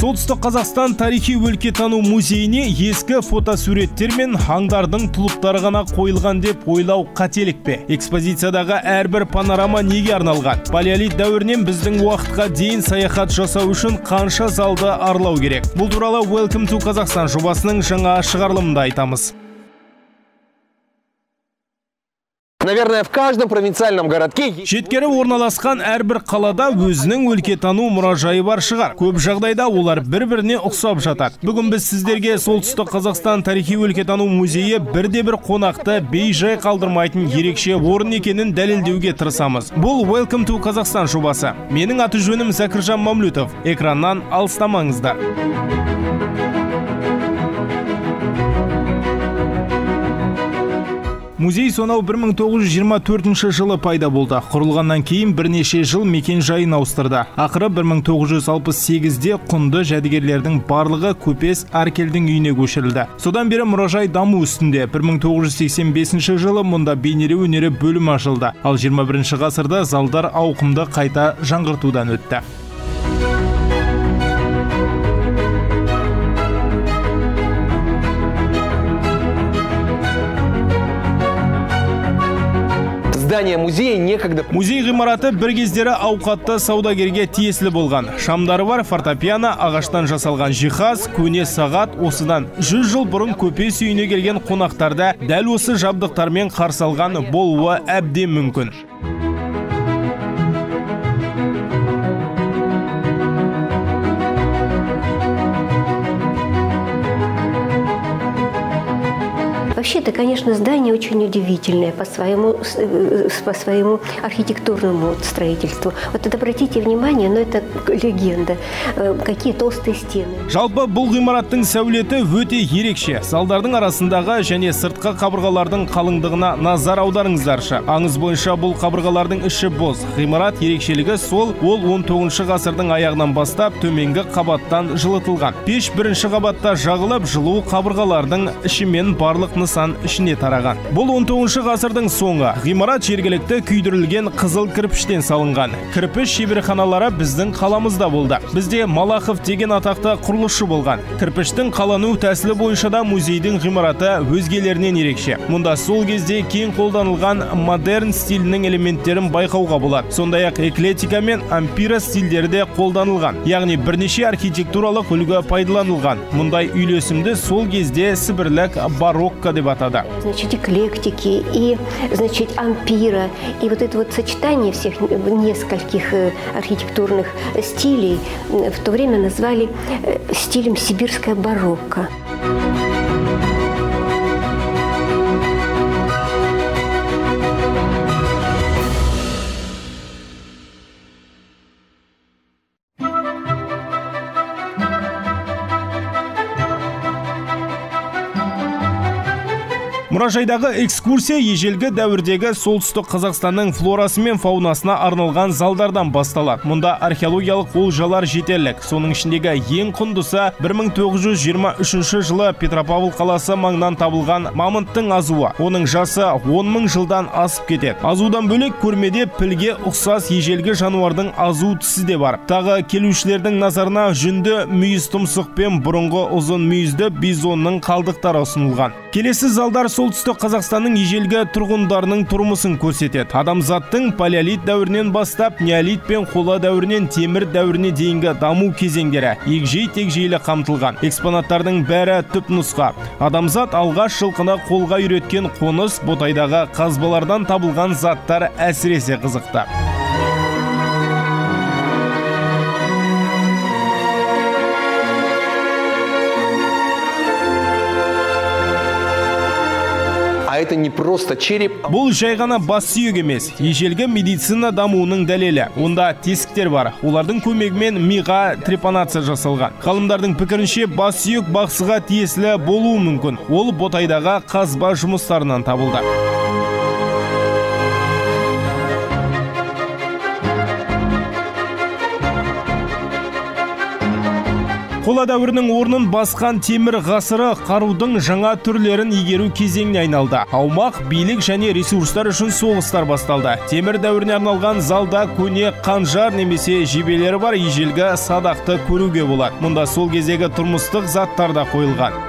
Солтүстік Қазақстан тарихи өлкетану музейіне ескі фотосуреттер мен аңдардың тұлыптары ғана қойылған деп ойлау қателік пе? Экспозициядағы әрбір панорама неге арналған? Палеолит дәуірінен біздің уақытқа дейін саяхат жасау үшін қанша залды аралау керек? Бұл туралы Welcome to Kazakhstan жобасының жаңа шығарылымында айтамыз. Наверное, в каждом провинциальном городке Шеткері орналасқан әрбір қалада өзінің өлкетану мұражайы бар шығар. Көп жағдайда олар бір-біріне ұқсап жатады. Бүгін біз сіздерге Солтүстік Қазақстан тарихи өлкетану музейі бірде-бір қонақты бей-жай қалдырмайтын ерекше орын екенін дәлелдеуге тырысамыз. Бұл Welcome to Kazakhstan жобасы. Менің аты жөнім Закиржан Мамлютов. Экраннан алыстамаңыздар. Музей сонау 1924 жылы пайда болды. Құрылғаннан кейін бірнеше жыл мекен жайын ауыстырды. Ақыры 1968-де құнды жәдігерлердің барлығы Көпес Аркелдің үйіне көшірілді. Содан бері мұражай даму үстінде. 1985 жылы мұнда бейнелеу өнері бөлім ашылды. Ал 21 ғасырда залдар ауқымды қайта жаңғыртудан өтті. Музей ғимараты бір кездері ауқатты саудагерге тиесілі болған. Шамдары бар, фортепиано, ағаштан жасалған жиһаз, көне сағат, осыдан 100 жыл бұрын Көпес үйіне келген қонақтарда дәл осы жабдықтармен қарсы алған болуы әбден мүмкін. Вообще, это, конечно, здание очень удивительное по своему архитектурному строительству. Вот это, обратите внимание, но это легенда. Какие толстые стены. Жалпы бұл ғимараттың сәулеті өте ерекше. Залдардың арасындағы және сыртқы қабырғалардың қалыңдығына назар аударыңыздаршы. Аңыз бойынша бұл қабырғалардың іші боз. Ғимарат ерекшелігі сол, ол 19 ғасырдың аяғынан бастап төменгі қабаттан жылытылған. Пеш бірінші қабатта жағылып, жылу қабырғалардың ішімен барлық нысан ішіне тараған. Бұл 19 ғасырдың соңы. Ғимарат жергілікті күйдірілген қызыл кірпіштен салынған. Кірпіш шеберханалары біздің қаламызда болды. Бізде Малахов деген атақты құрылысшы болған. Кірпіштің қалану тәсілі бойынша да музейдің ғимараты өзгелерінен ерекше. Мұнда сол кезде кең қолданылған модерн стилінің элементтерін байқауға болады. Сондай-ақ эклетика мен ампира стильдері де қолданылған. Яғни бірнеше архитектуралық үлгі пайдаланылған. Мұндай үйлесімді сол кезде сібірлік барокко деп атады. Значит, эклектики и, значит, ампира. И вот это вот сочетание всех нескольких архитектурных стилей в то время назвали стилем сибирское барокко. Мұражайдағы экскурсия ежелгі дәуірдегі Солтүстік Қазақстанның флорасы мен фаунасына арналған залдардан басталады. Мұнда археологиялық олжалар жетерлік. Соның ішіндегі ең құндысы 1923 жылы Петропавл қаласы маңынан табылған мамонттың азуы. Оның жасы 10.000 жылдан асып кетеді. Азудан бөлек көрмеде пілге ұқсас ежелгі жануардың азу тісі де бар. Тағы келушілердің назарына жүнді мүйіз тұмсық пен бұрынғы ұзын мүйізді бизонның қалдықтары ұсынылған. Келесі залдар Солтүстік Қазақстанның ежелгі тұрғындарының тұрмысын көрсетеді. Адамзаттың палеолит дәуірінен бастап неолит пен қола дәуірінен темір дәуіріне дейінгі даму кезеңдері егжей-тегжейлі қамтылған. Экспонаттардың бәрі түпнұсқа. Адамзат алғаш жылқыны қолға үйреткен қоныс Ботайдағы қазбалардан табылған заттар әсіресе қызықты. это не просто череп. Бұл жай ғана бас сүйек емес, ежелгі медицина дамуының дәлелі. Онда тесіктер бар. Олардың көмегімен миға трепанация жасалған. Ғалымдардың пікірінше бас сүйек бақсыға тиесілі болуы мүмкін. Ол Ботайдағы қазба жұмыстарынан табылды. Қола дәуірінің орнын басқан темір ғасыры қарудың жаңа түрлерін игеру кезеңіне айналды. Аумақ, билік және ресурстар үшін соғыстар басталды. Темір дәуіріне арналған залда көне қанжар немесе жебелері бар ежелгі садақты көруге болады. Мұнда сол кездегі тұрмыстық заттар да қойылған.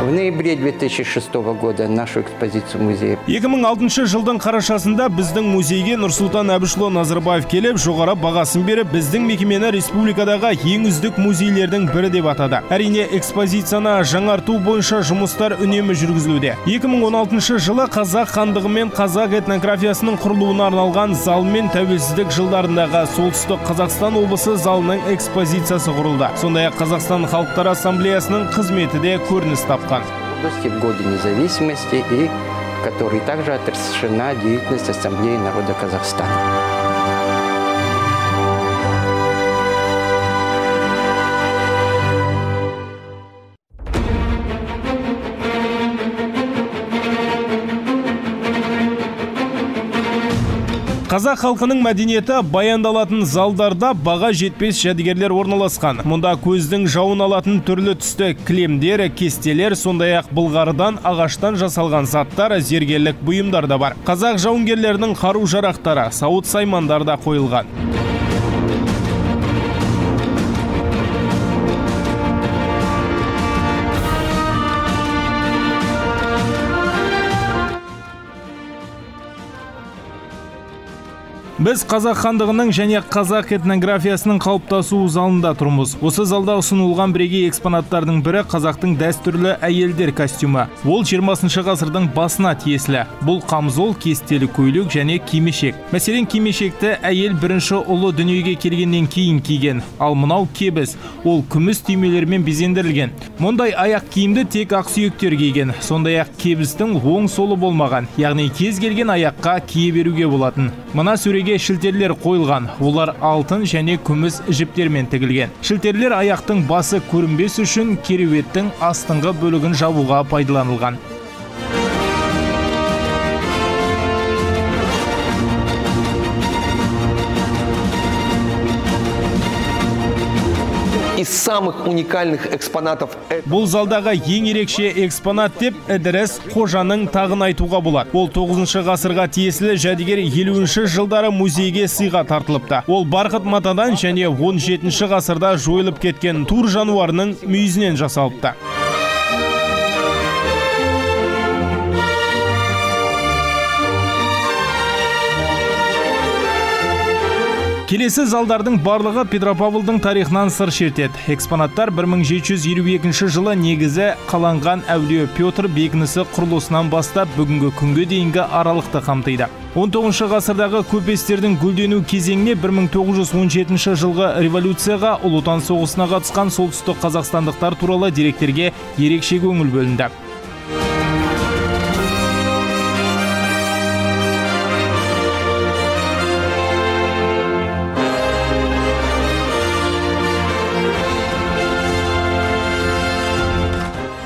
В ноябре 2006 года нашу экспозицию музея. 2006 жылдың қарашасында біздің музейге Нұрсұлтан Әбішұлы Назарбаев келіп, жоғары бағасын беріп, біздің мекемені республикадағы ең үздік музейлердің бірі деп атады. Әрине, экспозицияны жаңарту бойынша жұмыстар үнемі жүргізілуде. 2016 жылы қазақ хандығы мен қазақ этнографиясының құрылуына арналған зал мен тәуелсіздік жылдарындағы Солтүстік Қазақстан облысы залының экспозициясы құрылды. Сондай-ақ Қазақстан Халықтар Ассамблеясының қызметі де көрініс тапқан. В годы независимости и в которой также отражена деятельность Ассамблеи народа Казахстана. Қазақ халқының мәдениеті баяндалатын залдарда баға жетпес жәдігерлер орналасқан. Мұнда көздің жауын алатын түрлі түсті кілемдер, кестелер, сондай-ақ былғарыдан, ағаштан жасалған заттар, зергерлік бұйымдар да бар. Қазақ жауынгерлерінің қару-жарақтары, сауыт саймандар да қойылған. Біз қазақ хандығының және қазақ этнографиясының қалыптасу залында тұрмыз. Осы залда ұсынылған бірегей экспонаттардың бірі қазақтың дәстүрлі әйелдер костюмы. Ол 20 ғасырдың басына тиесілі. Бұл қамзол, кестелі көйлек және кимешек. Мәселен, кимешекті әйел бірінші ұлы дүниеге келгеннен кейін киген. Ал мынау кебіс. Ол күміс түймелермен безендірілген. Мұндай аяқ киімді тек ақсүйектер киген. Сондай-ақ кебістің оң солы болмаған. Яғни кез келген аяққа кие беруге болатын. Мына сөреге шілтерлер қойылған. Олар алтын және күміс жіптермен тігілген. Шілтерлер аяқтың басы көрінбес үшін кереуеттің астыңғы бөлігін жабуға пайдаланылған. Из самых уникальных экспонатов Бұл залдағы ең ерекше экспонат деп Эдіріс Қожаның тағын айтуға болады. Ол 9 ғасырға тиесілі жәдігер 50 жылдары музейге сыйға тартылыпты. Ол барқыт матадан және 17 ғасырда жойылып кеткен тур жануарының мүйізінен жасалыпты. Келесі залдардың барлығы Петропавлдың тарихынан сыр шертеді. Экспонаттар 1752 жылы негізі қаланған Әулие Петр бекінісі құрылысынан бастап бүгінгі күнге дейінгі аралықты қамтиды. 19 ғасырдағы көпестердің гүлдену кезеңіне 1917 жылғы революцияға, Ұлы Отан соғысына қатысқан солтүстік қазақстандықтар туралы деректерге ерекше көңіл бөлінді.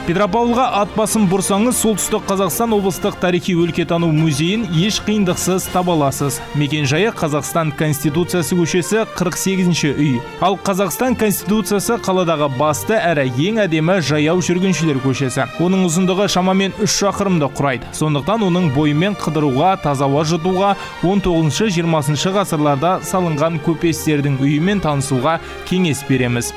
Петропавлға ат басын бұрсаңыз, солтүстік Қазақстан облыстық тарихи өлкетану музейін еш қиындықсыз таба аласыз. Мекен-жайы Қазақстан Конституциясы көшесі 48-ші үй. Ал Қазақстан Конституциясы қаладағы басты әрі ең әдемі жаяу жүргіншілер көшесі. Оның ұзындығы шамамен 3 шақырымды құрайды. Сондықтан оның бойымен қыдыруға, таза ауа жұтуға, 19-20 ғасырларда салынған көпестердің үйімен танысуға кеңес береміз.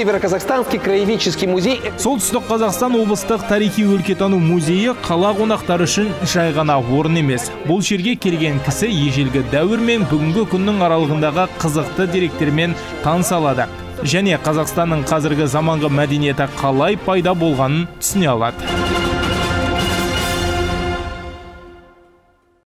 Северо-Казахстанский краеведческий музей. Солтүстік Қазақстан облыстық тарихи өлкетану музейі қала қонақтары үшін жай ғана орын емес. Бұл жерге келген кісі ежелгі дәуір мен бүгінгі күннің аралығындағы қызықты деректермен таныса алады. Және Қазақстанның қазіргі заманғы мәдениеті қалай пайда болғанын түсіне алады.